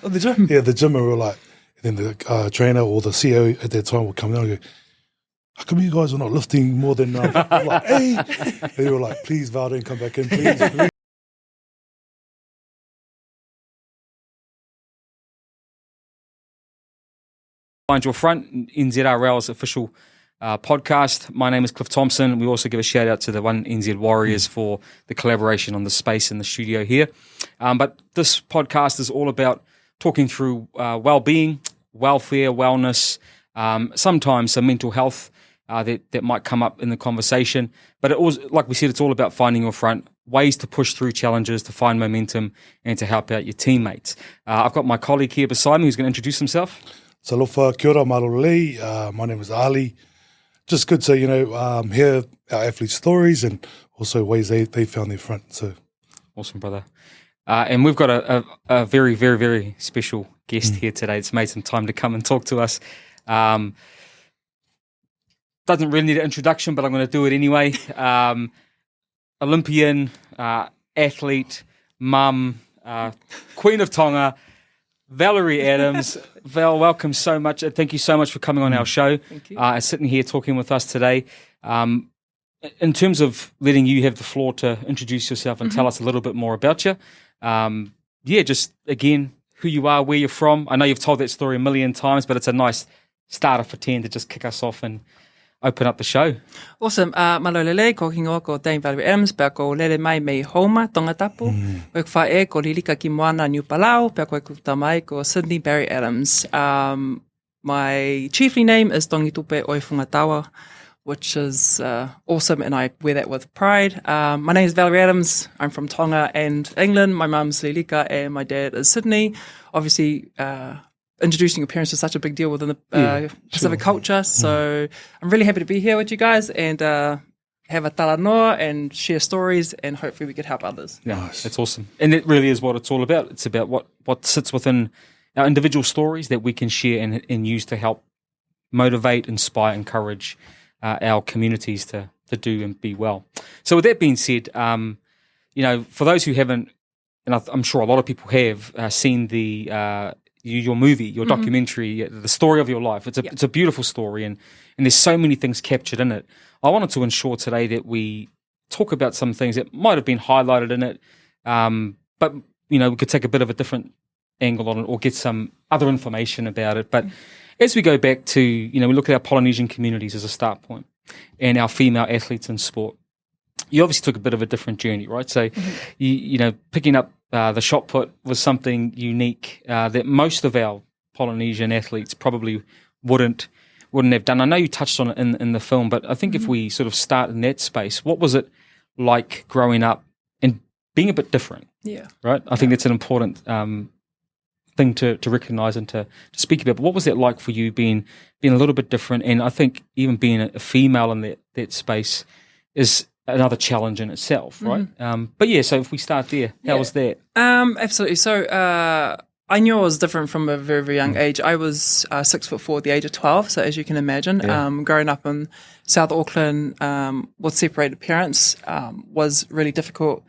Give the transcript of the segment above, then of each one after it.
Oh, the gym? Yeah, the gym, and we were like, and then the trainer or the CEO at that time would come in and go, how come you guys are not lifting more than I'm like, hey. And they were like, please, Val, don't come back in, please. Find Your Front, NZRL's official podcast. My name is Cliff Thompson. We also give a shout out to the One NZ Warriors for the collaboration on the space in the studio here. But this podcast is all about talking through well-being, welfare, wellness, sometimes some mental health that might come up in the conversation. But it also, like we said, it's all about finding your front, ways to push through challenges, to find momentum, and to help out your teammates. I've got my colleague here beside me who's going to introduce himself. Salofa, kia ora, malolei. My name is Ali. Just good to, hear our athletes' stories and also ways they found their front. So awesome, brother. And we've got a very, very, very special guest here today. It's made some time to come and talk to us. Doesn't really need an introduction, but I'm going to do it anyway. Olympian, athlete, mum, Queen of Tonga, Valerie Adams. Val, welcome so much. Thank you so much for coming on our show. Thank you. And sitting here talking with us today. In terms of letting you have the floor to introduce yourself and tell us a little bit more about you. Just again, who you are, where you're from. I know you've told that story a million times, but it's a nice starter for 10 to just kick us off and open up the show. Awesome. Malolele, ko kingoa ko Dame Valerie Adams, pea ko lele mai mei homa, tonga tapu. Koe whae ko lilika ki moana New Palau, pea koe kuta mai ko Sydney Barry Adams. My chiefly name is Tongi Tupe Oifungatawa, which is awesome, and I wear that with pride. My name is Valerie Adams. I'm from Tonga and England. My mum's Lilika and my dad is Sydney. Obviously, introducing your parents is such a big deal within the Pacific culture. So I'm really happy to be here with you guys and have a talanoa and share stories, and hopefully we could help others. Yeah, nice. That's awesome. And that really is what it's all about. It's about what sits within our individual stories that we can share and use to help motivate, inspire, encourage our communities to do and be well. So with that being said, for those who haven't, and I'm sure a lot of people have seen your movie, your documentary, the story of your life. It's a beautiful story, and there's so many things captured in it. I wanted to ensure today that we talk about some things that might have been highlighted in it, but we could take a bit of a different angle on it or get some other information about it. But as we go back to, we look at our Polynesian communities as a start point and our female athletes in sport. You obviously took a bit of a different journey, right? So, picking up the shot put was something unique that most of our Polynesian athletes probably wouldn't have done. I know you touched on it in the film, but I think if we sort of start in that space, what was it like growing up and being a bit different? Yeah. Right? I think that's an important thing to recognise and to speak about. But what was that like for you being a little bit different? And I think even being a female in that space is another challenge in itself, right? So if we start there, how was that? Absolutely. So I knew I was different from a very, very young age. I was 6'4" at the age of 12. So as you can imagine, growing up in South Auckland with separated parents was really difficult.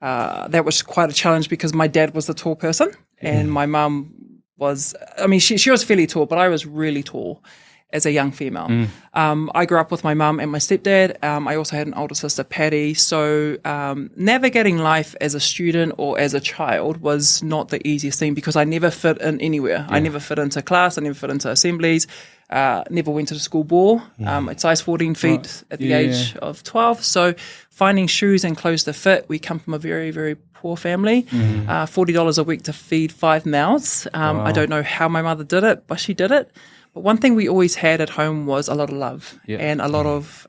That was quite a challenge because my dad was the tall person and my mum was, she was fairly tall, but I was really tall as a young female. I grew up with my mum and my stepdad. I also had an older sister, Patty. So navigating life as a student or as a child was not the easiest thing because I never fit in anywhere. I never fit into class. I never fit into assemblies. Never went to the school ball. At size 14 feet at the age of 12. So finding shoes and clothes to fit, we come from a very, very poor family. $40 a week to feed 5 mouths. I don't know how my mother did it, but she did it. But one thing we always had at home was a lot of love and a lot of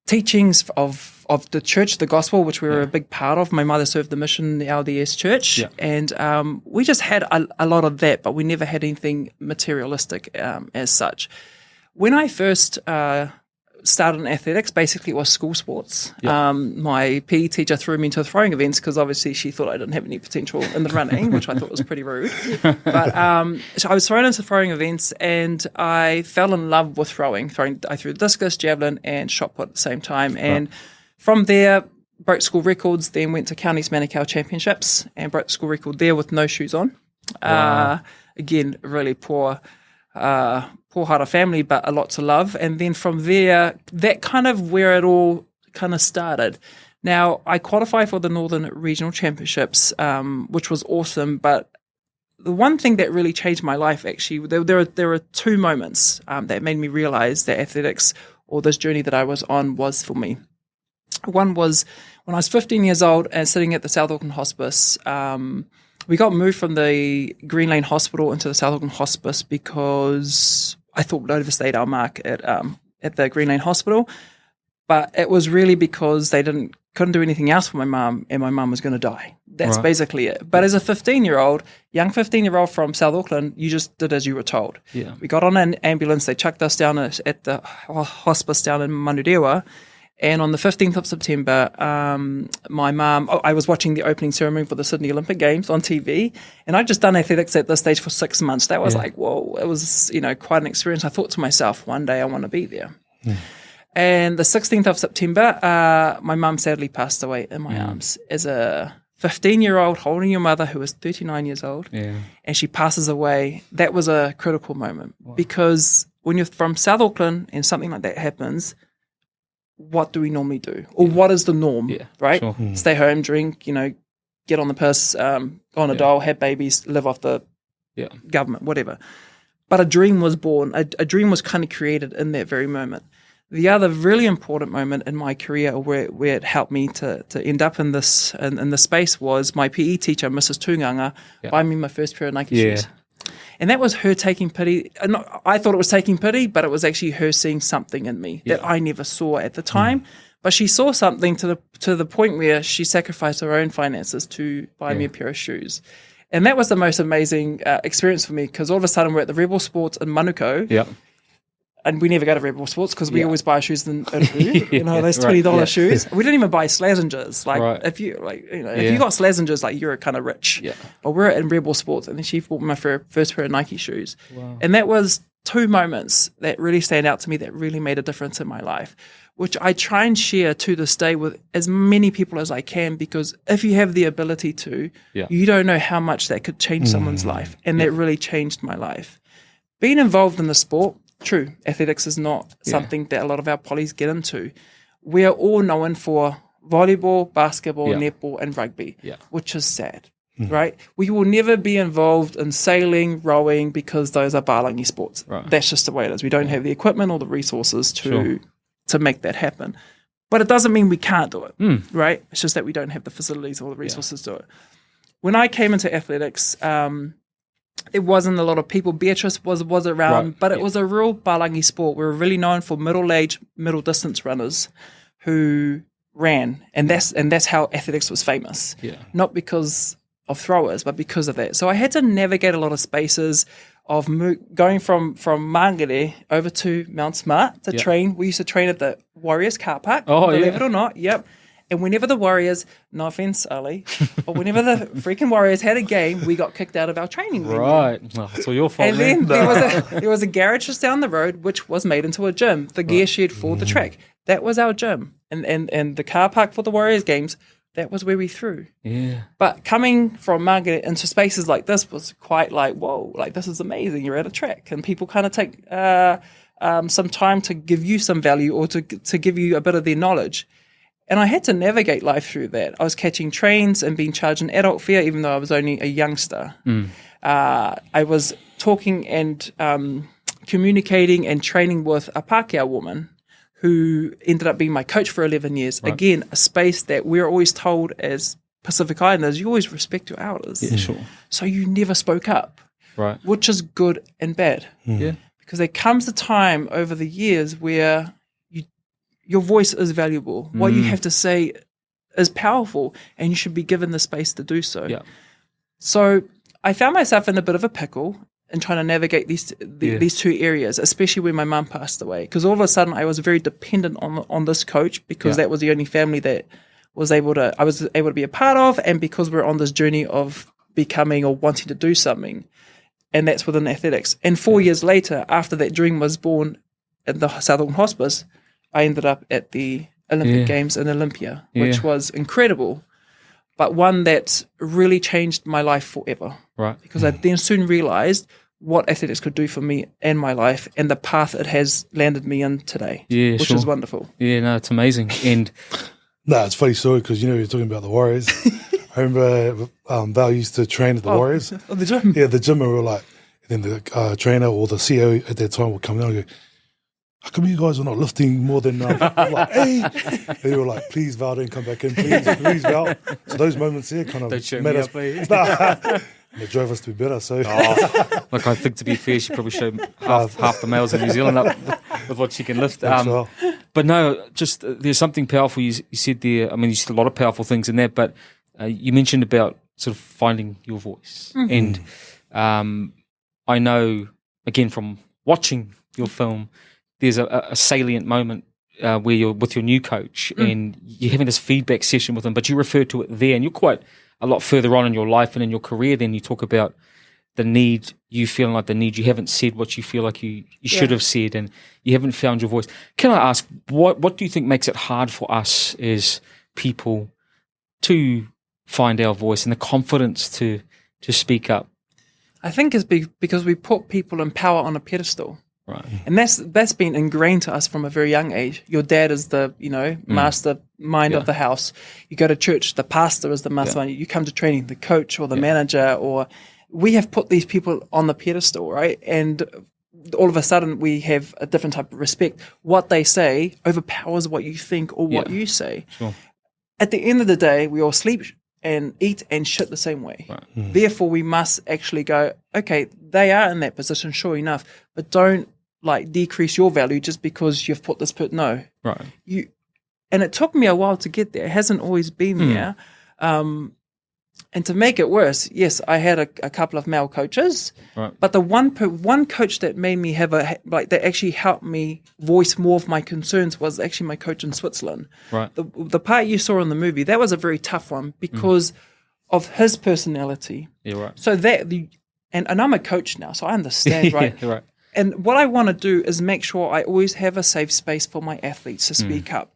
teachings of the church, the gospel, which we were a big part of. My mother served the mission, the LDS church, and we just had a lot of that, but we never had anything materialistic as such. When I first started in athletics, basically it was school sports. My PE teacher threw me into throwing events because obviously she thought I didn't have any potential in the running, which I thought was pretty rude. But so I was thrown into throwing events and I fell in love with throwing. I threw discus, javelin and shot put at the same time. And from there, broke school records, then went to Counties Manukau Championships and broke the school record there with no shoes on. Wow. Again, really poor heart of family, but a lot to love. And then from there, that kind of where it all kind of started. Now, I qualified for the Northern Regional Championships, which was awesome, but the one thing that really changed my life, actually, there are two moments that made me realize that athletics or this journey that I was on was for me. One was when I was 15 years old and sitting at the South Auckland Hospice. We got moved from the Green Lane Hospital into the South Auckland Hospice because I thought we'd overstayed our mark at the Green Lane Hospital. But it was really because they couldn't do anything else for my mum, and my mum was going to die. That's basically it. But as a young 15-year-old from South Auckland, you just did as you were told. Yeah. We got on an ambulance. They chucked us down at the hospice down in Manurewa. And on the 15th of September, my mum, I was watching the opening ceremony for the Sydney Olympic Games on TV, and I'd just done athletics at this stage for 6 months. That was like, whoa, it was, quite an experience. I thought to myself, one day I want to be there. Yeah. And the 16th of September, my mum sadly passed away in my arms as a 15-year-old holding your mother who was 39 years old, and she passes away. That was a critical moment because when you're from South Auckland and something like that happens, what do we normally do? Or what is the norm, right? Sure. Stay home, drink, get on the piss, go on a dole, have babies, live off the government, whatever. But a dream was born. A dream was kind of created in that very moment. The other really important moment in my career where it helped me to end up in this space was my PE teacher, Mrs. Tunganga, buying me my first pair of Nike shoes. And that was her taking pity. I thought it was taking pity, but it was actually her seeing something in me that I never saw at the time. But she saw something to the point where she sacrificed her own finances to buy me a pair of shoes. And that was the most amazing experience for me because all of a sudden we're at the Rebel Sports in Manukau. Yeah. And we never go to Rebel Sports because we always buy shoes in Uruhu, those $20 shoes. We didn't even buy Slazengers. If you if you got Slazengers, you're kind of rich. Yeah. But we're in Rebel Sports, and then she bought my first pair of Nike shoes. Wow. And that was two moments that really stand out to me that really made a difference in my life, which I try and share to this day with as many people as I can, because if you have the ability to, you don't know how much that could change someone's life. And that really changed my life. Being involved in the sport, true, athletics is not something that a lot of our polys get into. We are all known for volleyball, basketball, netball, and rugby, which is sad, right? We will never be involved in sailing, rowing, because those are balangi sports. Right. That's just the way it is. We don't have the equipment or the resources to make that happen. But it doesn't mean we can't do it, right? It's just that we don't have the facilities or the resources to do it. When I came into athletics, there wasn't a lot of people. Beatrice was around, but it was a real balangi sport. We were really known for middle-aged, middle-distance runners who ran, and that's how athletics was famous. Yeah. Not because of throwers, but because of that. So I had to navigate a lot of spaces of going from Mangere over to Mount Smart to train. We used to train at the Warriors car park, believe it or not. Yep. And whenever the Warriors, no offense, Ali, but whenever the freaking Warriors had a game, we got kicked out of our training venue. Right. Well, it's all your fault. And then there was a garage just down the road, which was made into a gym, the gear shed for the track. That was our gym. And the car park for the Warriors games, that was where we threw. Yeah. But coming from Margaret into spaces like this was quite like, whoa, like this is amazing. You're at a track. And people kind of take some time to give you some value or to give you a bit of their knowledge. And I had to navigate life through that. I was catching trains and being charged an adult fare, even though I was only a youngster. I was talking and communicating and training with a Pākehā woman who ended up being my coach for 11 years. Right. Again, a space that we're always told as Pacific Islanders, you always respect your elders. Yeah, sure. So you never spoke up, right? Which is good and bad. Yeah. Because there comes a time over the years where your voice is valuable. What you have to say is powerful, and you should be given the space to do so. Yeah. So I found myself in a bit of a pickle in trying to navigate these two areas, especially when my mum passed away. Because all of a sudden I was very dependent on this coach because that was the only family that I was able to be a part of, and because we're on this journey of becoming or wanting to do something, and that's within athletics. And 4 years later, after that dream was born at the South Auckland Hospice, I ended up at the Olympic Games in Olympia, which was incredible, but one that really changed my life forever. Right. Because I then soon realized what athletics could do for me and my life and the path it has landed me in today, which is wonderful. Yeah, no, it's amazing. And no, it's a funny story because, you're talking about the Warriors. I remember Val used to train at the Warriors. Oh, the gym. Yeah, the gym, and we were like, and then the trainer or the CEO at that time would come down and go, how come you guys are not lifting more than I'm like, hey? And they were like, please, Val, don't come back in. Please, Val. So those moments there kind of made us. And it drove us to be better. So, look, I think to be fair, she probably showed half the males in New Zealand up with what she can lift. But no, just there's something powerful you said there. I mean, you said a lot of powerful things in that, but you mentioned about sort of finding your voice. And I know, again, from watching your film, there's a salient moment where you're with your new coach and you're having this feedback session with him, but you refer to it there, and you're quite a lot further on in your life and in your career. Then you talk about the need, you feeling like the need, you haven't said what you feel like you should have said, and you haven't found your voice. Can I ask, what do you think makes it hard for us as people to find our voice and the confidence to speak up? I think it's because we put people in power on a pedestal. Right. And that's been ingrained to us from a very young age. Your dad is the, mastermind of the house. You go to church, the pastor is the mastermind. You come to training, the coach or the manager, or we have put these people on the pedestal, right? And all of a sudden we have a different type of respect. What they say overpowers what you think or what you say. Sure. At the end of the day, we all sleep and eat and shit the same way. Right. Therefore, we must actually go, okay, they are in that position, sure enough, but don't decrease your value just because you've put this no. Right. And it took me a while to get there. It hasn't always been there. And to make it worse, yes, I had a couple of male coaches, but the one coach that made me have that actually helped me voice more of my concerns was actually my coach in Switzerland. Right. The part you saw in the movie, that was a very tough one because of his personality. Yeah, right. So and I'm a coach now, so I understand, right? Right. And what I want to do is make sure I always have a safe space for my athletes to speak up.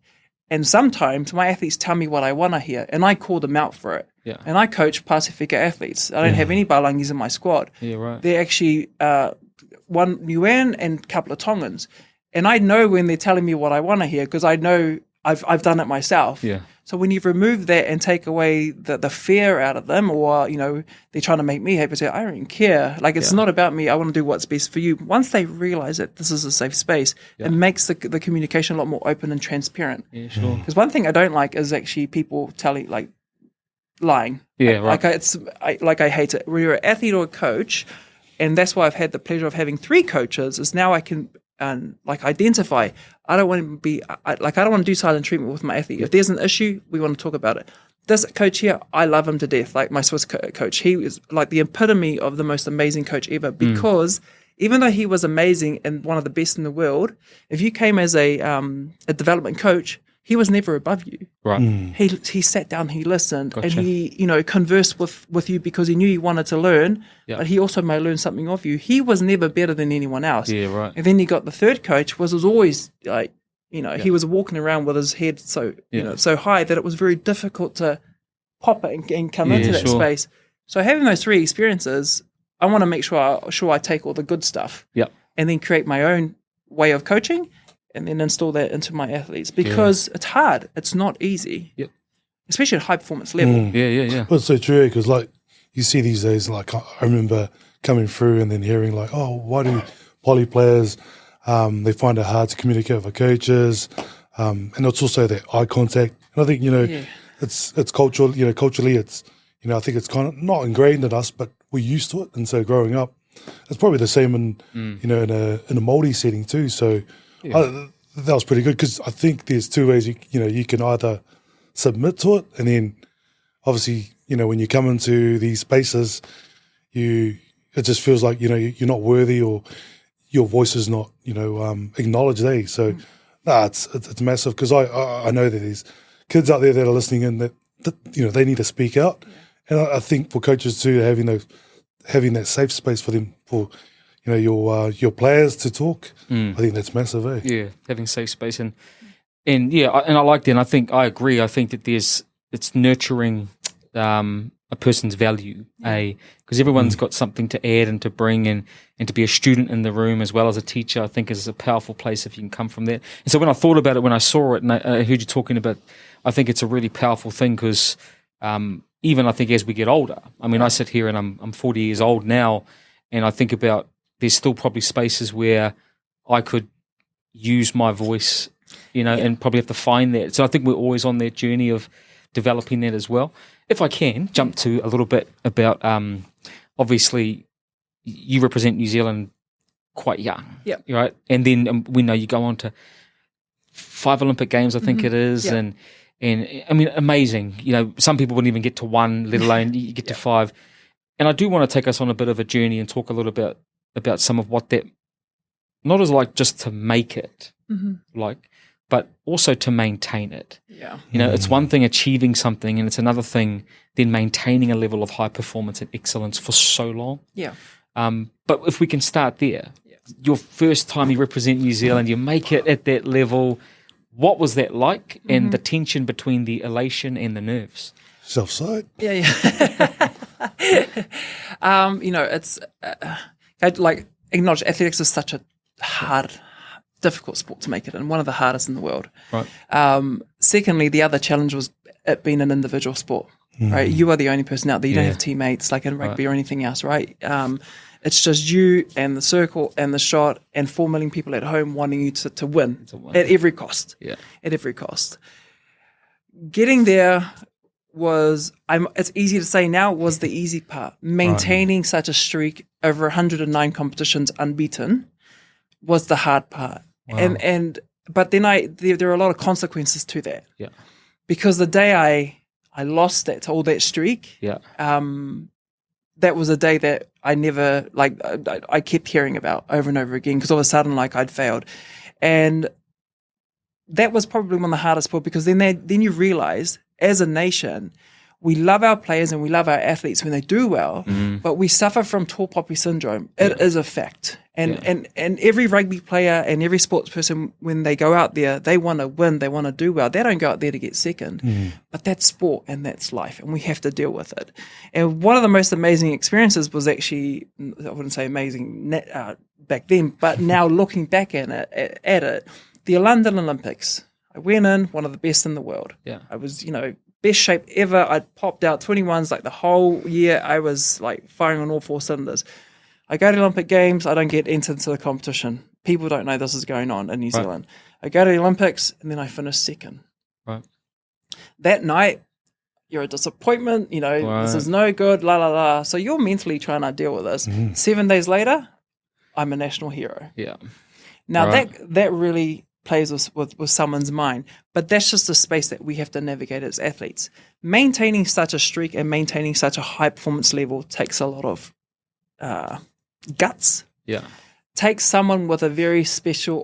And sometimes my athletes tell me what I want to hear, and I call them out for it. Yeah. And I coach Pasifika athletes. I don't have any Balangis in my squad. Yeah, right. They're actually one Yuan and a couple of Tongans. And I know when they're telling me what I want to hear because I know I've done it myself. Yeah. So when you remove that and take away the fear out of them, or they're trying to make me happy, say I don't even care. Like it's not about me. I want to do what's best for you. Once they realize that this is a safe space, it makes the communication a lot more open and transparent. Yeah, sure. Because one thing I don't like is actually people telling lying. Yeah, right. I hate it. When you're an athlete or a coach, and that's why I've had the pleasure of having 3 coaches. Is now I can identify. I don't want to be I don't want to do silent treatment with my athlete. If there's an issue, we want to talk about it. This coach here, I love him to death. Like my Swiss coach, he is like the epitome of the most amazing coach ever. Because even though he was amazing and one of the best in the world, if you came as a development coach, he was never above you. Right. He sat down, he listened, and he conversed with you because he knew you wanted to learn, but he also may learn something of you. He was never better than anyone else. Yeah, right. And then you got the third coach, was always he was walking around with his head so high that it was very difficult to pop it and come into that space. So having those 3 experiences, I want to make sure I take all the good stuff, and then create my own way of coaching. And then install that into my athletes because it's hard. It's not easy, especially at high performance level. Yeah. Well, it's so true because you see these days, I remember coming through and then hearing why do poly players they find it hard to communicate with the coaches, and it's also that eye contact. And I think it's cultural. Culturally, it's I think it's kind of not ingrained in us, but we're used to it. And so growing up, it's probably the same in in a Māori setting too. So. That was pretty good because I think there's 2 ways you can either submit to it, and then obviously when you come into these spaces, it just feels like you're not worthy or your voice is not acknowledged. So it's massive because I know that there's kids out there that are listening in that they need to speak out, and I think for coaches too having that safe space for them for. Your players to talk. I think that's massive, eh? Yeah, having safe space. And And I like that. And I think I agree. I think that it's nurturing a person's value, because everyone's got something to add and to bring, and to be a student in the room as well as a teacher, I think is a powerful place if you can come from that. And so when I thought about it, when I saw it and I heard you talking about, I think it's a really powerful thing, because even I think as we get older, I mean, I sit here and I'm 40 years old now, and I think about there's still probably spaces where I could use my voice, and probably have to find that. So I think we're always on that journey of developing that as well. If I can jump to a little bit about, obviously, you represent New Zealand quite young, right? And then we know you go on to 5 Olympic Games, I think it is, and I mean, amazing. Some people wouldn't even get to 1, let alone you get to 5. And I do want to take us on a bit of a journey and talk a little bit about some of what that, not as like just to make it, but also to maintain it. Yeah. It's one thing achieving something, and it's another thing then maintaining a level of high performance and excellence for so long. Yeah. But if we can start there, your first time you represent New Zealand, you make it at that level. What was that like, and the tension between the elation and the nerves? Self-side. Yeah. It's like acknowledge athletics is such a hard, difficult sport to make it in, one of the hardest in the world. Right. Secondly, the other challenge was it being an individual sport. Right, you are the only person out there. You don't have teammates like in rugby or anything else. Right, it's just you and the circle and the shot and 4 million people at home wanting you to win at every cost. Yeah, at every cost. Getting there was it's easy to say now, was the easy part. Maintaining such a streak over 109 competitions unbeaten was the hard part. Wow. But then there are a lot of consequences to that. Yeah, because the day I lost all that streak. Yeah. That was a day that I never, I kept hearing about over and over again, because all of a sudden, I'd failed. And that was probably one of the hardest parts, because then you realize, as a nation, we love our players and we love our athletes when they do well, but we suffer from tall poppy syndrome. It is a fact. And every rugby player and every sports person, when they go out there, they want to win, they want to do well. They don't go out there to get second. But that's sport and that's life, and we have to deal with it. And one of the most amazing experiences was actually, I wouldn't say amazing back then, but now looking back at it, the London Olympics. I went in, one of the best in the world. Yeah. I was, best shape ever. I'd popped out 21s the whole year. I was firing on all 4 cylinders. I go to the Olympic Games. I don't get entered into the competition. People don't know this is going on in New Zealand. I go to the Olympics, and then I finish second. Right. That night, you're a disappointment. This is no good. La la la. So you're mentally trying to deal with this. 7 days later, I'm a national hero. Yeah. Now that really plays with someone's mind, but that's just the space that we have to navigate as athletes. Maintaining such a streak and maintaining such a high performance level takes a lot of guts. Yeah, takes someone with a very special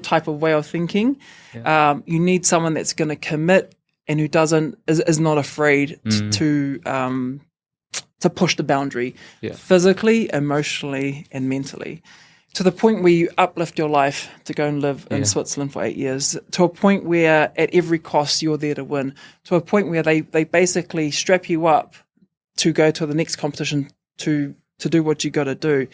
type of way of thinking. Yeah. You need someone that's going to commit and who is not afraid to push the boundary physically, emotionally, and mentally. To the point where you uplift your life to go and live in Switzerland for 8 years, to a point where at every cost you're there to win, to a point where they basically strap you up to go to the next competition to do what you got to do.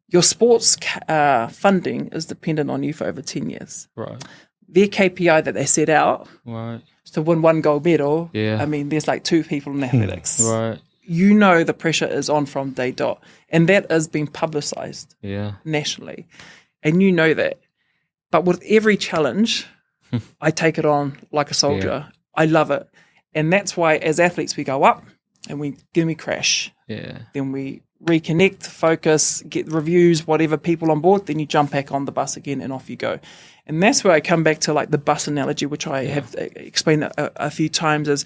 Your sports funding is dependent on you for over 10 years. Right. Their KPI that they set out is to win 1 gold medal. Yeah. I mean, there's 2 people in athletics. Right. The pressure is on from day dot, and that is being publicized nationally, and that. But with every challenge, I take it on like a soldier. I love it, and that's why as athletes we go up and we crash. Yeah. Then we reconnect, focus, get reviews, whatever, people on board. Then you jump back on the bus again, and off you go. And that's where I come back to the bus analogy, which I have explained a few times. Is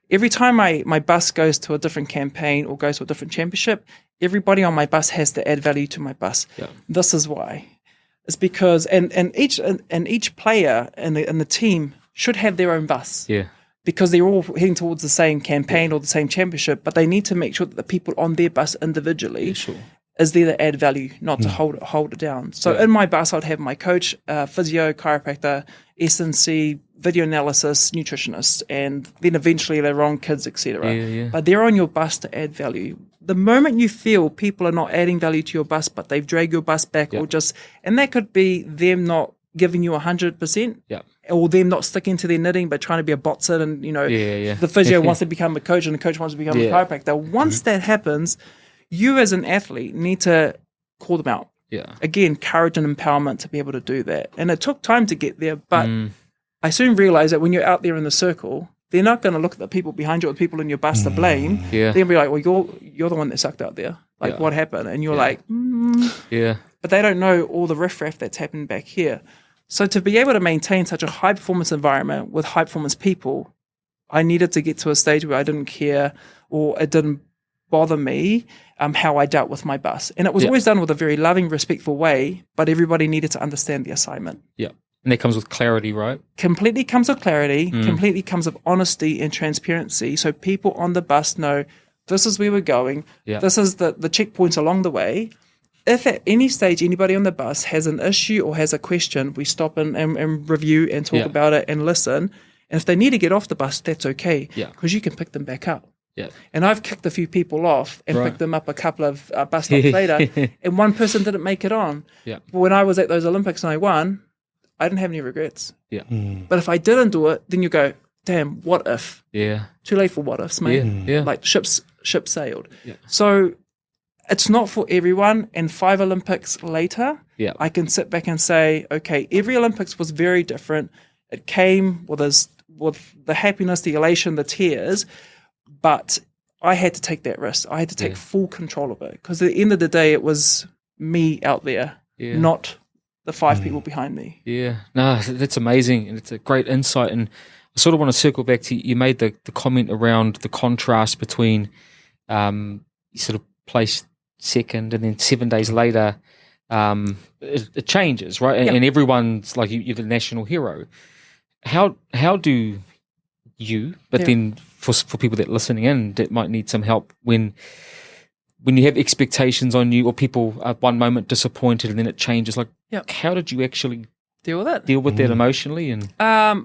every time my bus goes to a different campaign or goes to a different championship, everybody on my bus has to add value to my bus. Yeah. This is why. It's because and each player in the team should have their own bus. Yeah. Because they're all heading towards the same campaign or the same championship, but they need to make sure that the people on their bus individually is there to add value, not to hold it down. So in my bus, I'd have my coach, physio, chiropractor, S&C, video analysis, nutritionist, and then eventually later on kids, etc. But they're on your bus to add value. The moment you feel people are not adding value to your bus, but they've dragged your bus back, or and that could be them not giving you 100%, or them not sticking to their knitting but trying to be a botsit, and the physio wants to become a coach and the coach wants to become a chiropractor. Once that happens, you as an athlete need to call them out. Again, courage and empowerment to be able to do that. And it took time to get there, but I soon realized that when you're out there in the circle, they're not going to look at the people behind you or the people in your bus to blame. They'll be like, well, you're the one that sucked out there. Like, what happened? And you're like, But they don't know all the riffraff that's happened back here. So to be able to maintain such a high-performance environment with high-performance people, I needed to get to a stage where I didn't care or it didn't bother me how I dealt with my bus. And it was always done with a very loving, respectful way, but everybody needed to understand the assignment. And that comes with clarity, right? Completely comes with clarity, completely comes with honesty and transparency. So people on the bus know this is where we're going, this is the checkpoints along the way. If at any stage anybody on the bus has an issue or has a question, we stop and review and talk about it and listen. And if they need to get off the bus, that's okay, because you can pick them back up. And I've kicked a few people off and picked them up a couple of bus stops later, and one person didn't make it on. But when I was at those Olympics and I won, I didn't have any regrets. But if I didn't do it, then you go, damn, what if? Too late for what ifs, mate. Like ship sailed. So it's not for everyone. And 5 Olympics later, I can sit back and say, okay, every Olympics was very different. It came with the happiness, the elation, the tears, but I had to take that risk. I had to take full control of it, because at the end of the day, it was me out there, not the 5 people behind me. No, that's amazing, and it's a great insight. And I sort of want to circle back to, you made the comment around the contrast between you sort of placed second, and then 7 days later it changes, right? And everyone's like, you're the national hero. How do you, but then for people that are listening in that might need some help, when you have expectations on you, or people are one moment disappointed and then it changes, like how did you actually deal with it? Deal with that emotionally? And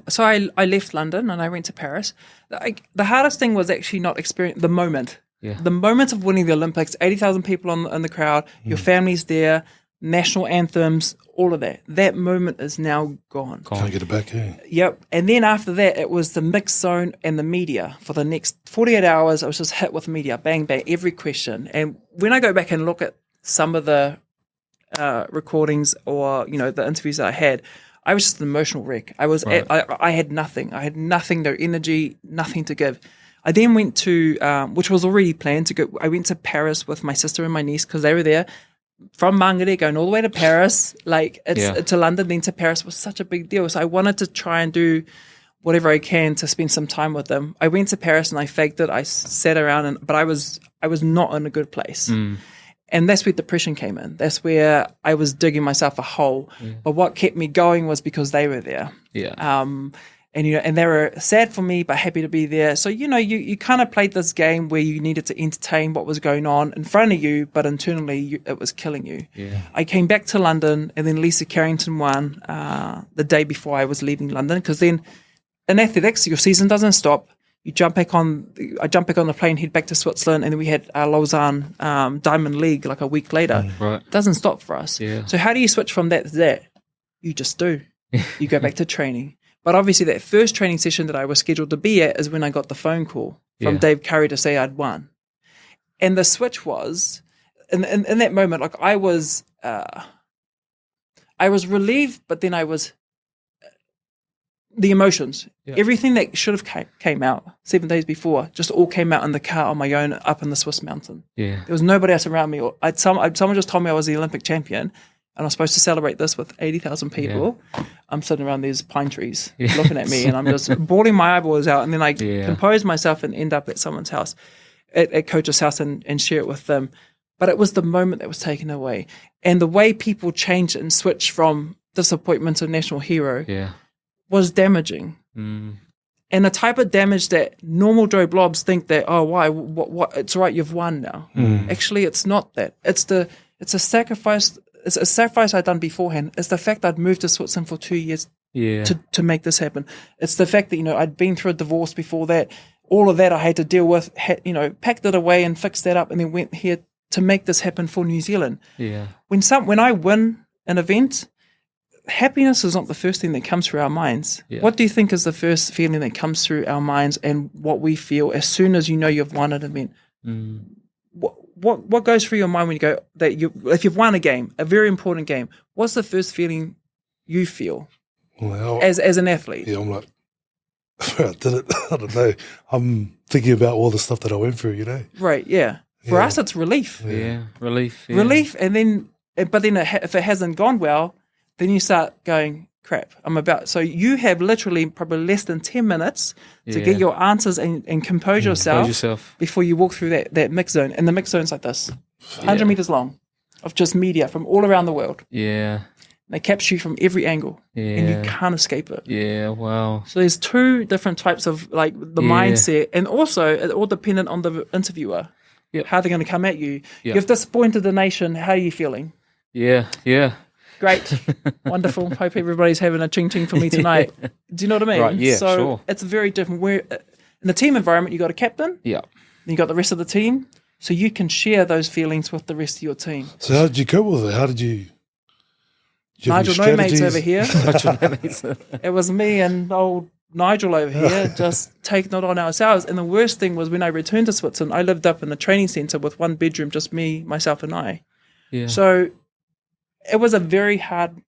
so I left London and I went to Paris. The hardest thing was actually not experiencing the moment. The moment of winning the Olympics, 80,000 people in the crowd, your family's there, national anthems, all of that. That moment is now gone. Can't get it back, And then after that, it was the mixed zone and the media. For the next 48 hours, I was just hit with media, bang, bang, every question. And when I go back and look at some of the recordings or, the interviews that I had, I was just an emotional wreck. I was, I had nothing. I had nothing, no energy, nothing to give. I then went to, which was already planned to go, I went to Paris with my sister and my niece, because they were there. From Mangere, going all the way to Paris, to London, then to Paris was such a big deal. So I wanted to try and do whatever I can to spend some time with them. I went to Paris and I faked it. I sat around, but I was not in a good place. And that's where depression came in. That's where I was digging myself a hole. But what kept me going was because they were there. And they were sad for me, but happy to be there. So, you kind of played this game where you needed to entertain what was going on in front of you, but internally it was killing you. I came back to London, and then Lisa Carrington won the day before I was leaving London, because then in athletics, your season doesn't stop. I jump back on the plane, head back to Switzerland, and then we had Lausanne Diamond League like a week later. It doesn't stop for us. So how do you switch from that to that? You just do. You go back to training. But obviously that first training session that I was scheduled to be at is when I got the phone call from Dave Curry to say I'd won. And the switch was, in that moment, like I was relieved, but then I was, the emotions, everything that should have came out 7 days before, just all came out in the car on my own up in the Swiss mountain. There was nobody else around me. Someone just told me I was the Olympic champion, and I'm supposed to celebrate this with 80,000 people. I'm sitting around these pine trees looking at me, and I'm just bawling my eyeballs out. And then I compose myself and end up at someone's house, at coach's house, and share it with them. But it was the moment that was taken away. And the way people changed and switched from disappointment to national hero was damaging. And the type of damage that normal Joe Blobs think that, oh, why? What? It's all right, you've won now. Actually, it's not that. It's the It's a sacrifice. It's a sacrifice I'd done beforehand. It's the fact I'd moved to Switzerland for 2 years to make this happen. It's the fact that, I'd been through a divorce before that. All of that I had to deal with, packed it away and fixed that up, and then went here to make this happen for New Zealand. Yeah. When I win an event, happiness is not the first thing that comes through our minds. Yeah. What do you think is the first feeling that comes through our minds and what we feel as soon as you've won an event? What goes through your mind when you go if you've won a game, a very important game? What's the first feeling you feel as an athlete? Yeah, I'm like, I did it. I don't know. I'm thinking about all the stuff that I went through, Right, yeah. For us, it's relief. Yeah, relief. Yeah. Relief, but then if it hasn't gone well, then you start going, crap, so you have literally probably less than 10 minutes to get your answers and compose yourself before you walk through that mix zone. And the mix zone's like this, 100 meters long, of just media from all around the world. Yeah. They capture you from every angle, and you can't escape it. Yeah, wow. So there's two different types of the mindset, and also it all dependent on the interviewer, how they're going to come at you. You've disappointed the nation. How are you feeling? Yeah. Great, wonderful. Hope everybody's having a ching for me tonight. Do you know what I mean? Right, yeah, so sure. it's very different. Where in the team environment, you got a captain. Yeah. Then you got the rest of the team, so you can share those feelings with the rest of your team. So how did you cope with it? How did you? Nigel No Mates over here. It was me and old Nigel over here just taking it on ourselves. And the worst thing was when I returned to Switzerland, I lived up in the training centre with one bedroom, just me, myself and I. Yeah. So it was a very hard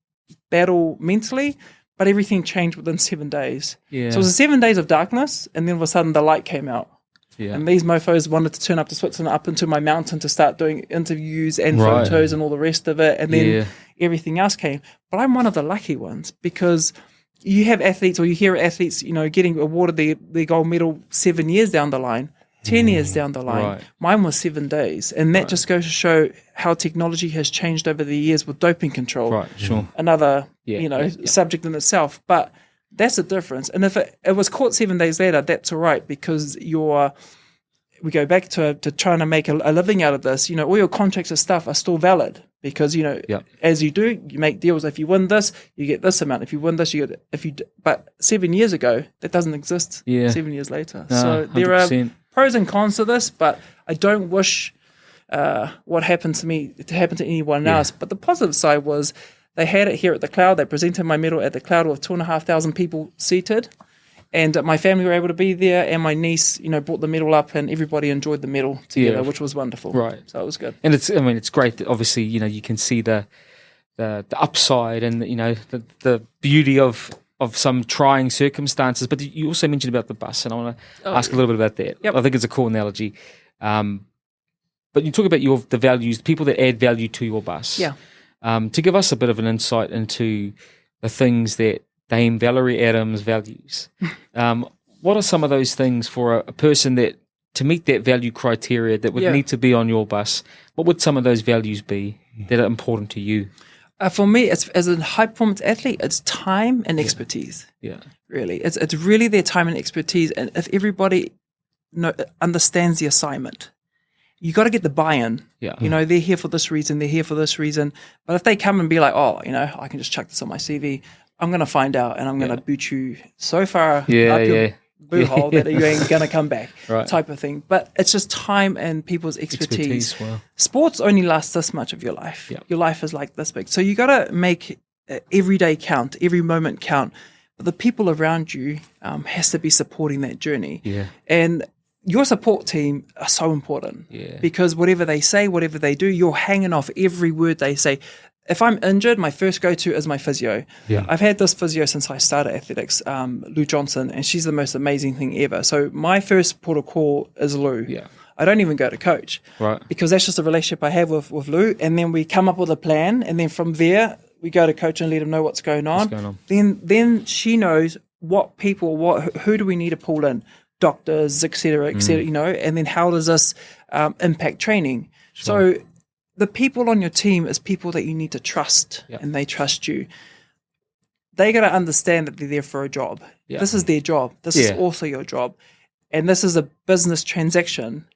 battle mentally, but everything changed within 7 days. Yeah. So it was 7 days of darkness, and then all of a sudden the light came out. Yeah. And these mofos wanted to turn up to Switzerland, up into my mountain to start doing interviews and photos and all the rest of it. And then everything else came. But I'm one of the lucky ones because you have athletes, or you hear athletes, getting awarded their gold medal 7 years down the line, 10 years down the line. Right. Mine was 7 days. And that just goes to show how technology has changed over the years with doping control. Right, sure. Another, subject in itself. But that's the difference. And if it was caught 7 days later, that's all right, because we go back to trying to make a living out of this. All your contracts and stuff are still valid because, as you do, you make deals. If you win this, you get this amount. If you win this, you get, but 7 years ago, that doesn't exist 7 years later. No, so there 100%. are pros and cons to this, but I don't wish what happened to me to happen to anyone else. But the positive side was, they had it here at the Cloud. They presented my medal at the Cloud with 2,500 people seated. And my family were able to be there, and my niece, brought the medal up, and everybody enjoyed the medal together, which was wonderful. Right. So it was good. And it's great that obviously, you can see the upside and, the beauty of some trying circumstances. But you also mentioned about the bus, and I want to ask a little bit about that. Yep. I think it's a cool analogy. But you talk about the values, people that add value to your bus. Yeah. To give us a bit of an insight into the things that Dame Valerie Adams values. What are some of those things for a person that, to meet that value criteria, that would need to be on your bus? What would some of those values be that are important to you? For me, as a high-performance athlete, it's time and expertise. Yeah. Really. It's really their time and expertise. And if everybody understands the assignment, you got to get the buy-in. Yeah. They're here for this reason, they're here for this reason. But if they come and be like, I can just chuck this on my CV, I'm going to find out and I'm going to boot you so far up your boo hole that you ain't going to come back, type of thing. But it's just time and people's expertise. Wow. Sports only lasts this much of your life. Yeah. Your life is like this big. So you got to make every day count, every moment count. But the people around you has to be supporting that journey. Yeah. And your support team are so important because whatever they say, whatever they do, you're hanging off every word they say. If I'm injured, my first go-to is my physio. Yeah. I've had this physio since I started athletics, Lou Johnson, and she's the most amazing thing ever. So my first port of call is Lou. Yeah. I don't even go to coach because that's just a relationship I have with Lou. And then we come up with a plan, and then from there we go to coach and let him know what's going on. Then she knows what people, who do we need to pull in, doctors, et cetera, and then how does this impact training? Sure. So the people on your team is people that you need to trust, and they trust you. They got to understand that they're there for a job. Yeah. This is their job. This is also your job. And this is a business transaction,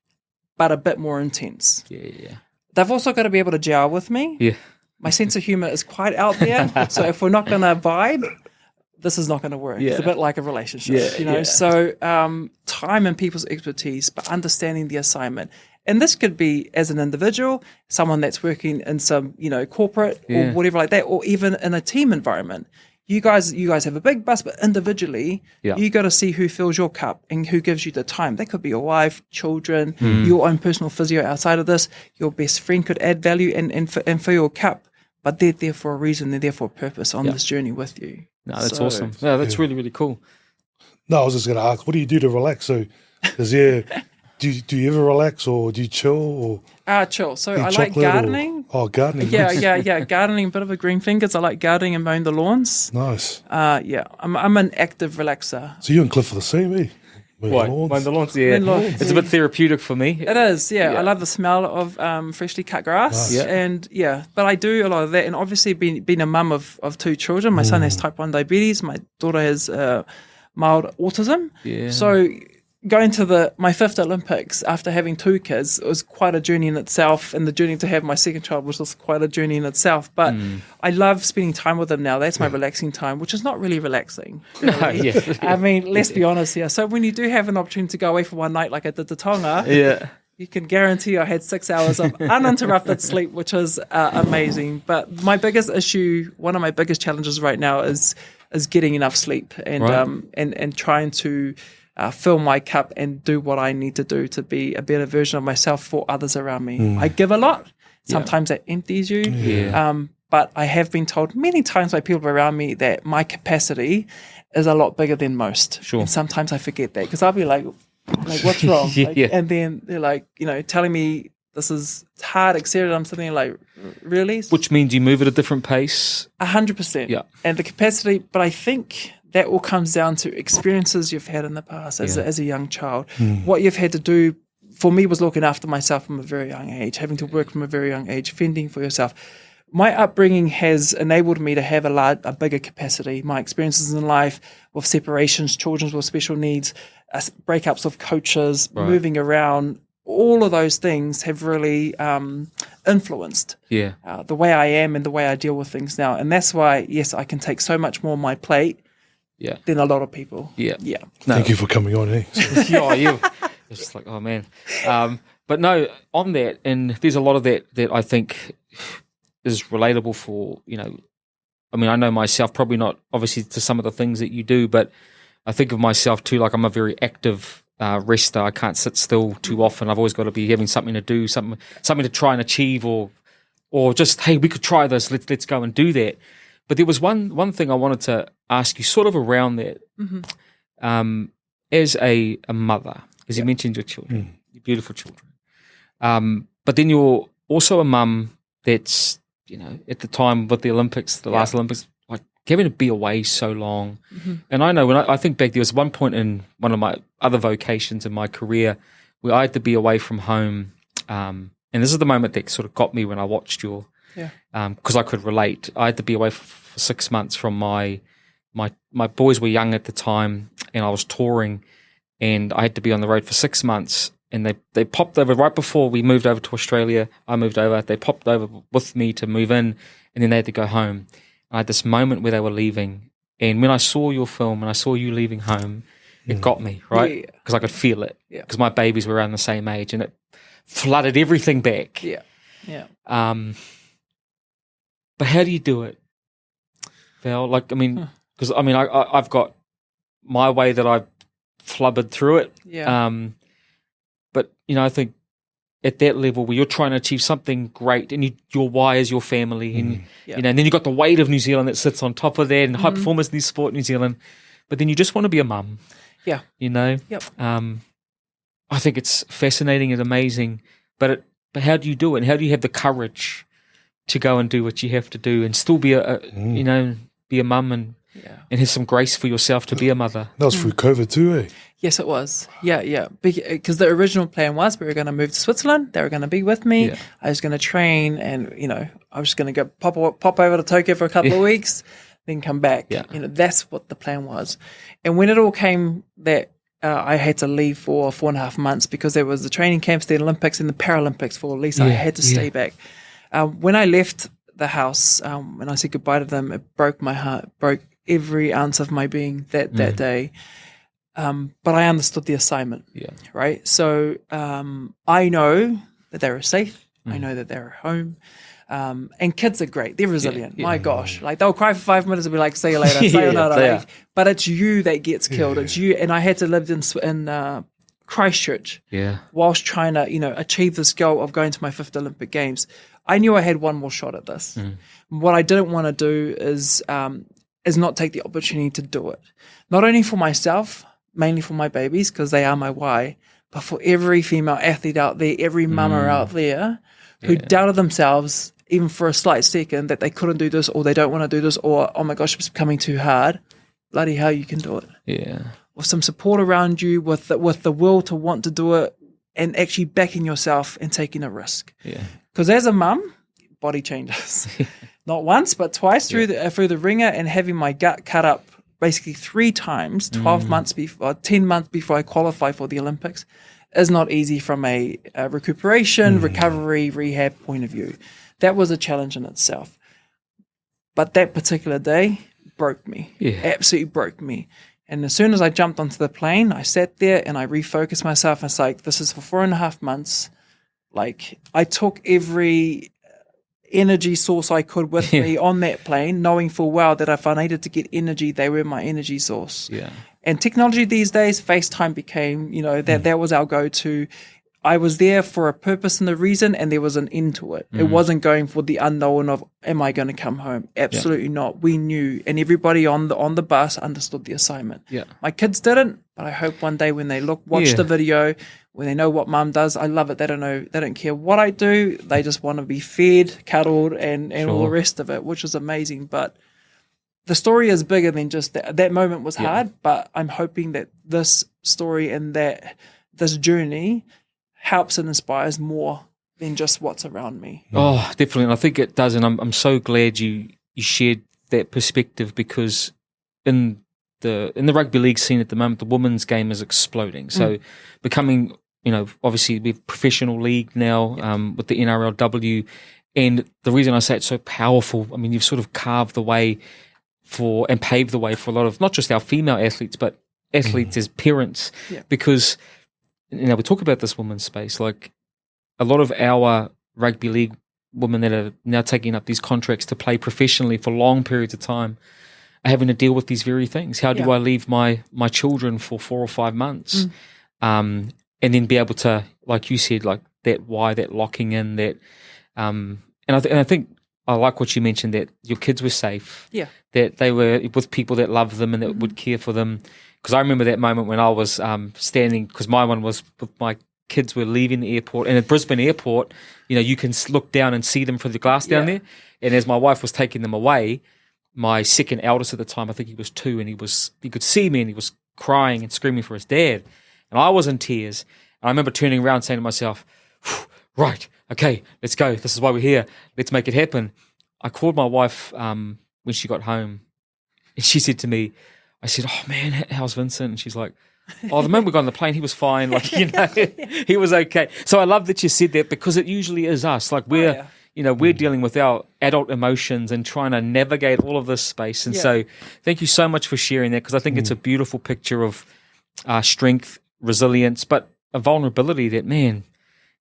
but a bit more intense. Yeah. they've also got to be able to gel with me. Yeah. My sense of humor is quite out there. So if we're not going to vibe, this is not going to work. Yeah. It's a bit like a relationship, So time and people's expertise, but understanding the assignment. And this could be as an individual, someone that's working in some, corporate or whatever like that, or even in a team environment. You guys have a big bus, but individually, you got to see who fills your cup and who gives you the time. That could be your wife, children, your own personal physio outside of this. Your best friend could add value and fill your cup, but they're there for a reason. They're there for a purpose on this journey with you. No, that's awesome. No, that's really, really cool. No, I was just going to ask, what do you do to relax? So, do you ever relax, or do you chill, or chill? So I like gardening. Gardening. Yeah. Gardening, a bit of a green fingers. I like gardening and mowing the lawns. Nice. I'm an active relaxer. So you and Cliff are the same, eh? Mowing the lawns, yeah. It's a bit therapeutic for me. It is, yeah. I love the smell of freshly cut grass. Nice. And but I do a lot of that. And obviously being a mum of 2 children, my son has type 1 diabetes, my daughter has mild autism. Yeah. So going to my 5th Olympics after having 2 kids, it was quite a journey in itself, and the journey to have my second child was just quite a journey in itself. But I love spending time with them now. That's my relaxing time, which is not really relaxing. Really. No, yeah. I mean, let's be honest here. So when you do have an opportunity to go away for one night like I did to Tonga, you can guarantee I had 6 hours of uninterrupted sleep, which is amazing. But my biggest issue, one of my biggest challenges right now is getting enough sleep and and trying to fill my cup and do what I need to do to be a better version of myself for others around me. I give a lot. Sometimes that empties you. But I have been told many times by people around me that my capacity is a lot bigger than most. Sure. And sometimes I forget that, because I'll be like, what's wrong? And then they're like, telling me it's hard, etc. I'm sitting there like, really? Which means you move at a different pace. 100%. Yeah. And the capacity, but I think that all comes down to experiences you've had in the past as a young child. What you've had to do, for me, was looking after myself from a very young age, having to work from a very young age, fending for yourself. My upbringing has enabled me to have a bigger capacity. My experiences in life with separations, children with special needs, breakups of coaches, moving around, all of those things have really influenced the way I am and the way I deal with things now. And that's why, yes, I can take so much more on my plate than a lot of people. Yeah. No. Thank you for coming on, eh? It's just like, oh, man. But no, on that, and there's a lot of that I think is relatable for, I mean, I know myself, probably not obviously to some of the things that you do, but I think of myself too, like I'm a very active rester. I can't sit still too often. I've always got to be having something to do, something to try and achieve, or just, hey, we could try this. Let's go and do that. But there was one thing I wanted to ask you, sort of around that, as a mother, as you mentioned your children, your beautiful children, but then you're also a mum that's, at the time with the Olympics, the last Olympics, like having to be away so long. And I know when I think back, there was one point in one of my other vocations in my career where I had to be away from home. And this is the moment that sort of got me when I watched your, because I could relate. I had to be away for 6 months from my boys were young at the time, and I was touring, and I had to be on the road for 6 months. And they popped over right before we moved over to Australia. I moved over. They popped over with me to move in, and then they had to go home. And I had this moment where they were leaving. And when I saw your film and I saw you leaving home, it got me, right? Because I could feel it. Because my babies were around the same age, and it flooded everything back. But how do you do it, Val? Like, I mean, because I've got my way that I've flubbered through it. But, I think at that level where you're trying to achieve something great, and your why is your family, and and then you've got the weight of New Zealand that sits on top of that, and high performance in sport New Zealand, but then you just want to be a mum. I think it's fascinating and amazing, but how do you do it? And how do you have the courage to go and do what you have to do and still be be a mum and have some grace for yourself to be a mother? That was through COVID too, eh? Yes, it was. Because the original plan was we were going to move to Switzerland. They were going to be with me. I was going to train, and I was just going to go pop over to Tokyo for a couple of weeks, then come back. That's what the plan was. And when it all came that I had to leave for 4.5 months because there was the training camps, the Olympics, and the Paralympics for Lisa. I had to stay back. When I left the house, when I said goodbye to them, it broke my heart, broke every ounce of my being that day. But I understood the assignment, right? So I know that they were safe. I know that they're home. And kids are great. They're resilient. My gosh. Like, they'll cry for 5 minutes and be like, see you later. Sayonara. But it's you that gets killed. It's you. And I had to live in Christchurch whilst trying to, achieve this goal of going to my 5th Olympic Games. I knew I had one more shot at this. What I didn't want to do is not take the opportunity to do it. Not only for myself, mainly for my babies, because they are my why, but for every female athlete out there, every mama out there who doubted themselves, even for a slight second, that they couldn't do this, or they don't want to do this, or, oh my gosh, it's becoming too hard. Bloody hell, you can do it. Yeah. With some support around you, with the will to want to do it, and actually backing yourself and taking a risk. Yeah. Because as a mum, body changes. Not once, but twice through the ringer, and having my gut cut up basically 3 times, 12 months before, 10 months before I qualify for the Olympics, is not easy from a recuperation, recovery, rehab point of view. That was a challenge in itself. But that particular day broke me. Absolutely broke me. And as soon as I jumped onto the plane, I sat there and I refocused myself. It's like, this is for 4.5 months. Like, I took every energy source I could with me on that plane, knowing full well that if I needed to get energy, they were my energy source. And technology these days, FaceTime became, that was our go-to. I was there for a purpose and a reason, and there was an end to it. It wasn't going for the unknown of, am I going to come home? Absolutely not. We knew, and everybody on the bus understood the assignment. My kids didn't, but I hope one day when they watch the video, when they know what mum does, I love it. They don't care what I do. They just want to be fed, cuddled, and all the rest of it, which is amazing. But the story is bigger than just that. That moment was hard, but I'm hoping that this story and that this journey helps and inspires more than just what's around me. Oh, definitely. And I think it does. And I'm so glad you shared that perspective, because in the rugby league scene at the moment, the women's game is exploding. So becoming, obviously we're professional league now with the NRLW. And the reason I say it's so powerful, I mean, you've sort of carved the way and paved the way for a lot of not just our female athletes, but athletes as parents, because we talk about this women's space. Like, a lot of our rugby league women that are now taking up these contracts to play professionally for long periods of time are having to deal with these very things. How do I leave my children for 4 or 5 months, and then be able to, like you said, like that why, that locking in, that and I think I like what you mentioned, that your kids were safe, that they were with people that loved them and that would care for them. Because I remember that moment when I was standing, because my one was with my kids were leaving the airport, and at Brisbane Airport, you can look down and see them through the glass down there. And as my wife was taking them away, my second eldest at the time, I think he was 2, and he could see me, and he was crying and screaming for his dad, and I was in tears. And I remember turning around saying to myself, right, okay, let's go. This is why we're here. Let's make it happen. I called my wife when she got home, and she said to me, I said, oh man, how's Vincent? And she's like, oh, the moment we got on the plane, he was fine. Like, he was okay. So I love that you said that, because it usually is us. Like, we're dealing with our adult emotions and trying to navigate all of this space. And so thank you so much for sharing that, because I think it's a beautiful picture of strength, resilience, but a vulnerability that, man,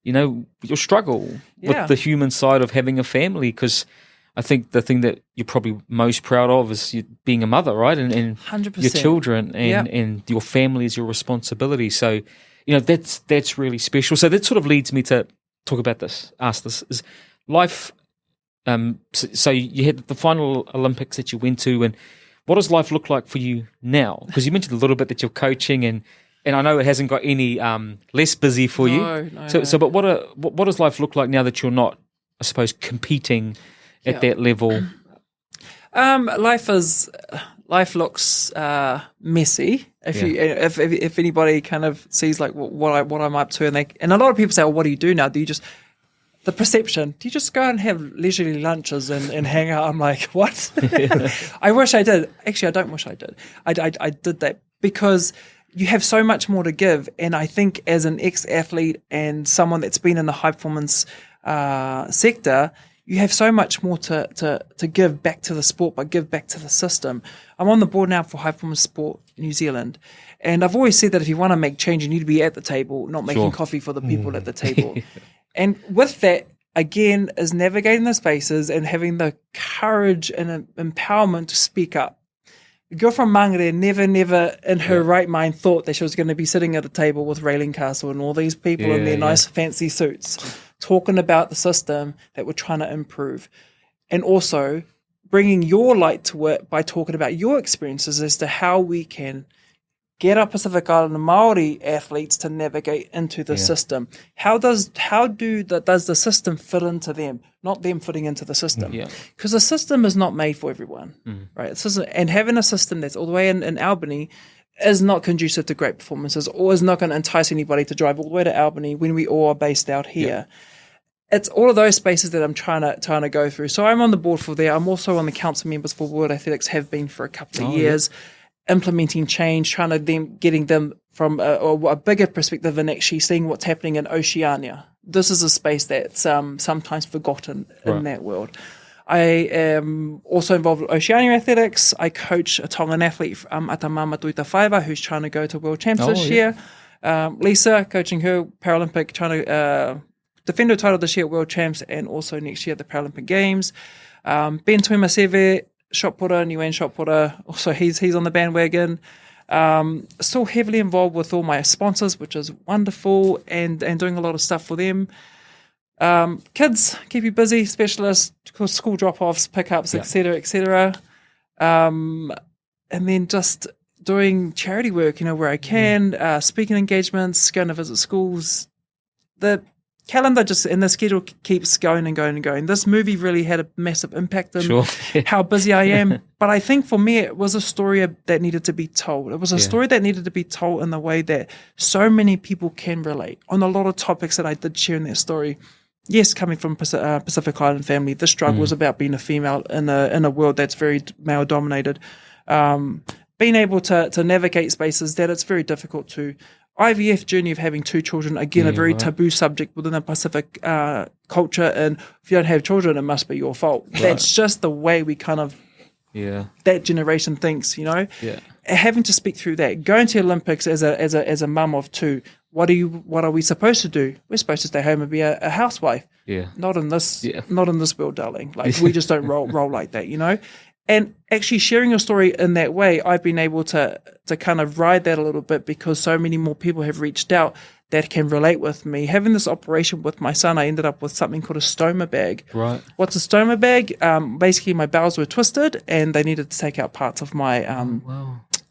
you'll struggle with the human side of having a family, because I think the thing that you're probably most proud of is you being a mother, right? And 100%. Your children and your family is your responsibility. So, that's really special. So that sort of leads me to talk about this, ask this, is life. So you had the final Olympics that you went to, and what does life look like for you now? Because you mentioned a little bit that you're coaching, and I know it hasn't got any less busy for you. No. So, but what does life look like now that you're not, I suppose, competing at that level? Life looks messy. If anybody kind of sees like what I'm up to, and a lot of people say, well, what do you do now? Do you just, the perception, do you just go and have leisurely lunches and hang out? I'm like, what? I wish I did. Actually, I don't wish I did. I did that because you have so much more to give. And I think as an ex-athlete and someone that's been in the high performance sector, you have so much more to give back to the sport, but give back to the system. I'm on the board now for High Performance Sport New Zealand. And I've always said that if you want to make change, you need to be at the table, not making coffee for the people at the table. And with that, again, is navigating the spaces and having the courage and empowerment to speak up. The girl from Mangere never in her right mind thought that she was going to be sitting at a table with Railing Castle and all these people in their nice fancy suits talking about the system that we're trying to improve. And also bringing your light to it by talking about your experiences as to how we can get our Pacific Island Māori athletes to navigate into the system. How does the system fit into them, not them fitting into the system? Because the system is not made for everyone, right? And having a system that's all the way in Albany is not conducive to great performances, or is not going to entice anybody to drive all the way to Albany when we all are based out here. It's all of those spaces that I'm trying to go through. So I'm on the board for there. I'm also on the council members for World Athletics, have been for a couple of years. Implementing change, getting them from a bigger perspective and actually seeing what's happening in Oceania. This is a space that's sometimes forgotten in that world. I am also involved with Oceania Athletics. I coach a Tongan athlete, Atamama Tuitawhaiwa, who's trying to go to World Champs this year. Lisa, coaching her Paralympic, trying to defend her title this year at World Champs and also next year at the Paralympic Games. Ben Tuimaseve, shot putter, Nguyen shot putter. Also, he's on the bandwagon. Still heavily involved with all my sponsors, which is wonderful, and doing a lot of stuff for them. Kids keep you busy, specialists, school drop-offs, pickups, etc., etc. And then just doing charity work, where I can, speaking engagements, going to visit schools. The calendar and the schedule keeps going and going and going. This movie really had a massive impact on how busy I am. But I think for me, it was a story that needed to be told. It was a story that needed to be told in the way that so many people can relate on a lot of topics that I did share in that story. Yes, coming from Pacific Island family, the struggle was about being a female in a world that's very male dominated. Being able to navigate spaces that it's very difficult to. IVF journey of having 2 children, again, a very taboo subject within the Pacific culture. And if you don't have children, it must be your fault. Right. That's just the way we kind of, that generation thinks, Having to speak through that, going to Olympics as a mum of 2, what are we supposed to do? We're supposed to stay home and be a housewife. Not in this world, darling. Like we just don't roll like that, And actually sharing your story in that way, I've been able to kind of ride that a little bit because so many more people have reached out that can relate with me. Having this operation with my son, I ended up with something called a stoma bag. Right. What's a stoma bag? Basically, my bowels were twisted and they needed to take out parts of my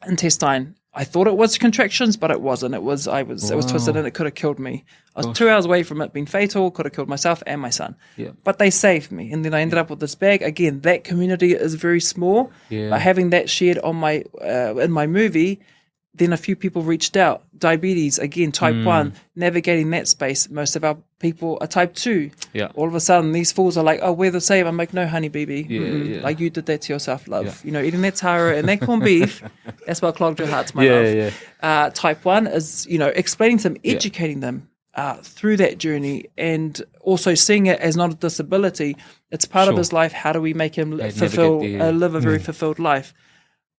intestine. I thought it was contractions, but it wasn't. It was twisted and it could have killed me. I was 2 hours away from it being fatal, could have killed myself and my son. But they saved me. And then I ended up with this bag. Again, that community is very small. But having that shared on my in my movie, then a few people reached out. Diabetes, again, type 1, navigating that space. Most of our people are type 2. All of a sudden, these fools are like, oh, we're the same. I'm like, no, honey, baby. Like, you did that to yourself, love. Eating that tara and that corned beef, that's what clogged your hearts, my love. Type 1 is, explaining to them, educating them through that journey and also seeing it as not a disability. It's part of his life. How do we make him live a very fulfilled life?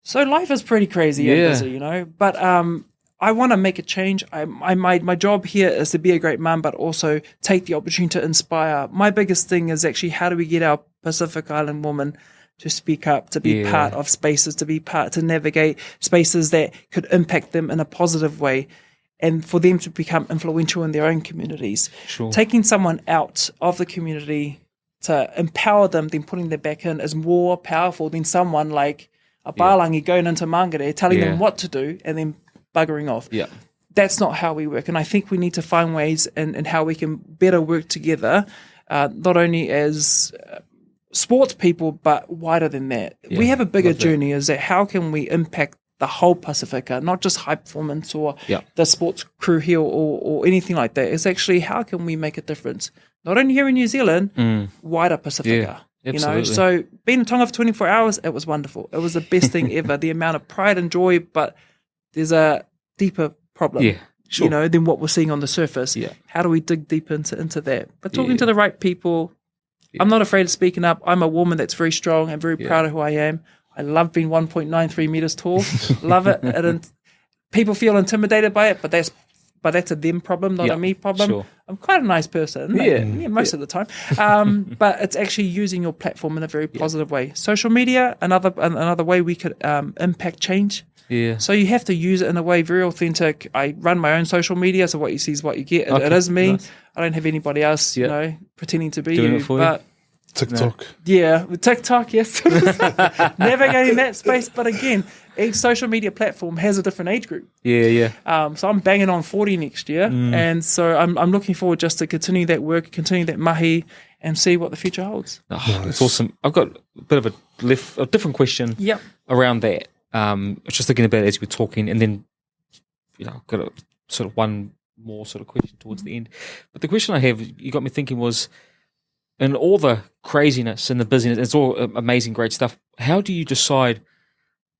So life is pretty crazy and busy, But I want to make a change. My job here is to be a great mum, but also take the opportunity to inspire. My biggest thing is actually how do we get our Pacific Island woman to speak up, to be part of spaces, to navigate spaces that could impact them in a positive way, and for them to become influential in their own communities. Taking someone out of the community to empower them, then putting them back in is more powerful than someone like a Palangi going into Mangere, telling them what to do and then buggering off. That's not how we work. And I think we need to find ways in how we can better work together, not only as sports people, but wider than that. We have a bigger journey, is that how can we impact the whole Pacifica, not just high performance or the sports crew here or anything like that. It's actually how can we make a difference, not only here in New Zealand, wider Pacifica. So being in Tonga for 24 hours, it was wonderful. It was the best thing ever. The amount of pride and joy, but there's deeper problem. Yeah, sure. Than what we're seeing on the surface. Yeah. How do we dig deep into that? But talking to the right people, I'm not afraid of speaking up. I'm a woman that's very strong and very proud of who I am. I love being 1.93 meters tall. Love it. And people feel intimidated by it, but that's a them problem, not a me problem. Sure. I'm quite a nice person. Most of the time. But it's actually using your platform in a very positive way. Social media, another way we could impact change. Yeah. So you have to use it in a way very authentic. I run my own social media, so what you see is what you get. It is me. Nice. I don't have anybody else, pretending to be doing you. It for but TikTok. Yeah, TikTok, yes. Navigating that space. But again, each social media platform has a different age group. Yeah. So I'm banging on 40 next year. And so I'm looking forward just to continue that work, continue that mahi, and see what the future holds. Oh, that's awesome. I've got a bit of a different question around that. I was just thinking about it as you were talking, and then I've got a sort of one more sort of question towards the end. But the question I have, you got me thinking, was, in all the craziness and the busyness, it's all amazing, great stuff. How do you decide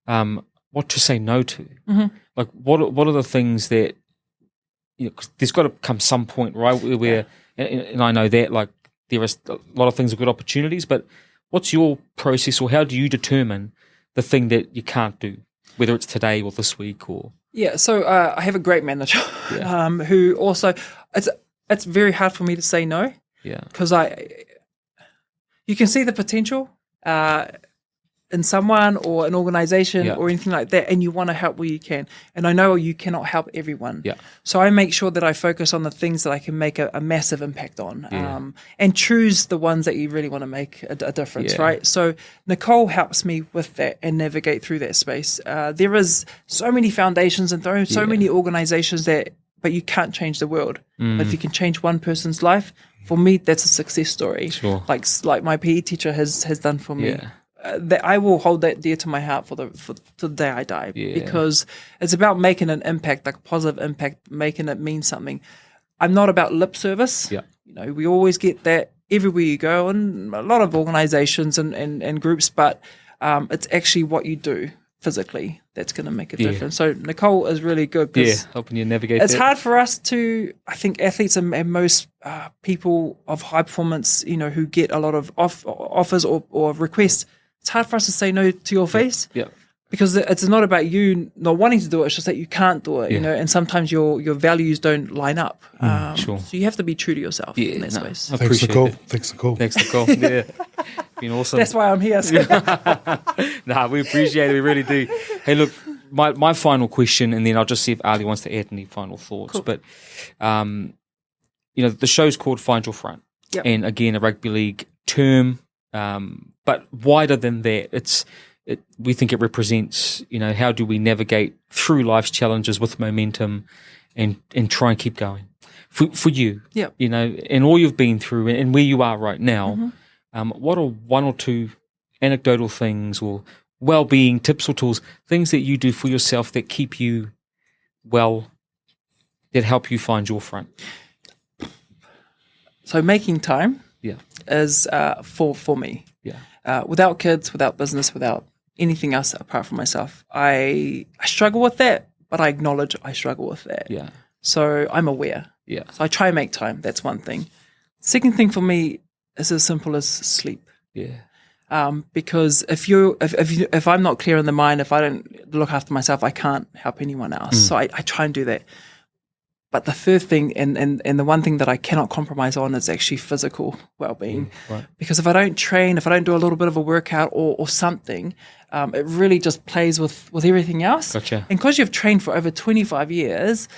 what to say no to? Mm-hmm. Like, what are the things that, 'cause there's got to come some point, right, where and I know that, like, there is a lot of things are good opportunities, but what's your process, or how do you determine the thing that you can't do, whether it's today or this week or? Yeah, so I have a great manager who also, it's very hard for me to say no. Yeah. Because you can see the potential in someone or an organization or anything like that, and you want to help where you can. And I know you cannot help everyone. Yeah. So I make sure that I focus on the things that I can make a massive impact on, and choose the ones that you really want to make a difference, right? So Nicole helps me with that and navigate through that space. There is so many foundations and so many organizations but you can't change the world. But if you can change one person's life, for me, that's a success story. Sure. Like my PE teacher has done for me. Yeah. That I will hold that dear to my heart for the day I die, because it's about making an impact, like a positive impact, making it mean something. I'm not about lip service. Yeah. We always get that everywhere you go, and a lot of organizations and groups, but it's actually what you do physically that's going to make a difference. So Nicole is really good. Helping you navigate. It's hard for us to, I think, athletes and most people of high performance, who get a lot of offers or requests. It's hard for us to say no to your face, because it's not about you not wanting to do it. It's just that you can't do it, and sometimes your values don't line up. Sure. So you have to be true to yourself in that space. I appreciate it. Thanks, Nicole. Yeah, been awesome. That's why I'm here. So. We appreciate it. We really do. Hey, look, my final question, and then I'll just see if Ali wants to add any final thoughts. Cool. But the show's called Find Your Front, and again, a rugby league term. But wider than that, we think it represents, how do we navigate through life's challenges with momentum and try and keep going for you, and all you've been through and where you are right now. What are one or two anecdotal things or well-being tips or tools, things that you do for yourself that keep you well, that help you find your front? So making time is for me. Without kids, without business, without anything else apart from myself, I struggle with that, but I acknowledge I struggle with that. So I'm aware. So I try and make time. That's one thing. Second thing for me is as simple as sleep. Because if I'm not clear in the mind, if I don't look after myself, I can't help anyone else. So I try and do that. But the third thing, and the one thing that I cannot compromise on, is actually physical well-being. Right. Because if I don't train, if I don't do a little bit of a workout or something, it really just plays with everything else. Gotcha. And because you've trained for over 25 years,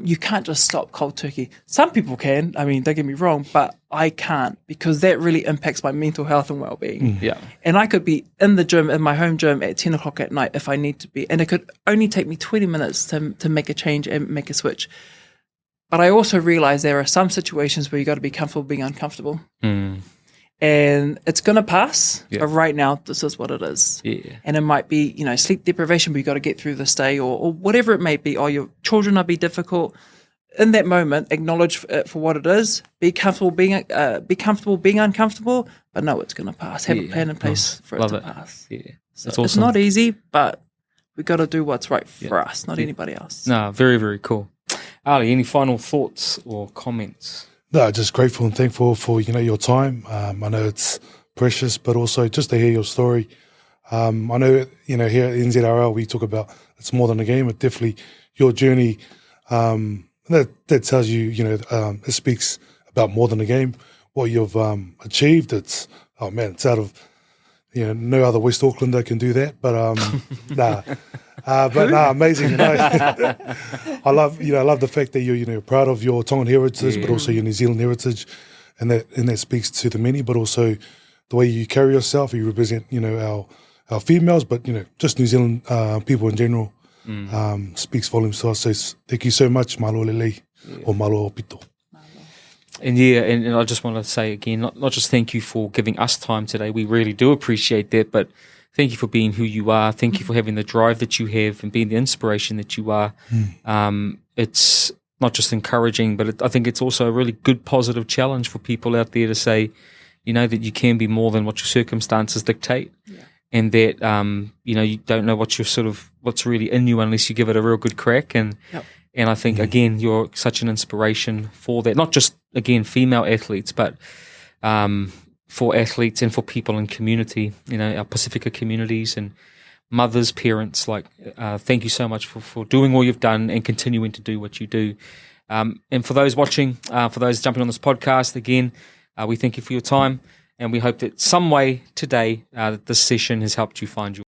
you can't just stop cold turkey. Some people can, don't get me wrong, but I can't, because that really impacts my mental health and well-being. And I could be in the gym, in my home gym at 10 o'clock at night if I need to be. And it could only take me 20 minutes to make a change and make a switch. But I also realize there are some situations where you got to be comfortable being uncomfortable. And it's going to pass, but right now, this is what it is. And it might be, sleep deprivation, but you got to get through this day, or whatever it may be, or your children will be difficult. In that moment, acknowledge it for what it is, be comfortable being uncomfortable, but know it's going to pass. Have a plan in place for it to pass. That's So awesome. It's not easy, but we got to do what's right for us, not anybody else. No, very, very cool. Ali, any final thoughts or comments? No, just grateful and thankful for, your time. I know it's precious, but also just to hear your story. I know, here at NZRL, we talk about it's more than a game, but definitely your journey, that tells you, it speaks about more than a game, what you've achieved. It's out of, no other West Aucklander can do that, but amazing. I love the fact that you're proud of your Tongan heritage, but also your New Zealand heritage, and that speaks to the many, but also the way you carry yourself. You represent, our females, but just New Zealand people in general. Speaks volumes to us. So thank you so much, malo lele, or malo pito. And and I just want to say again, not just thank you for giving us time today. We really do appreciate that, but thank you for being who you are. Thank you for having the drive that you have and being the inspiration that you are. It's not just encouraging, but I think it's also a really good, positive challenge for people out there to say, that you can be more than what your circumstances dictate. Yeah. And that, you don't know what's really in you unless you give it a real good crack. And I think, again, you're such an inspiration for that. Not just, again, female athletes, but for athletes and for people in community, our Pacifica communities and mothers, parents. Thank you so much for doing all you've done and continuing to do what you do. And for those watching, for those jumping on this podcast, again, we thank you for your time. And we hope that some way today this session has helped you find your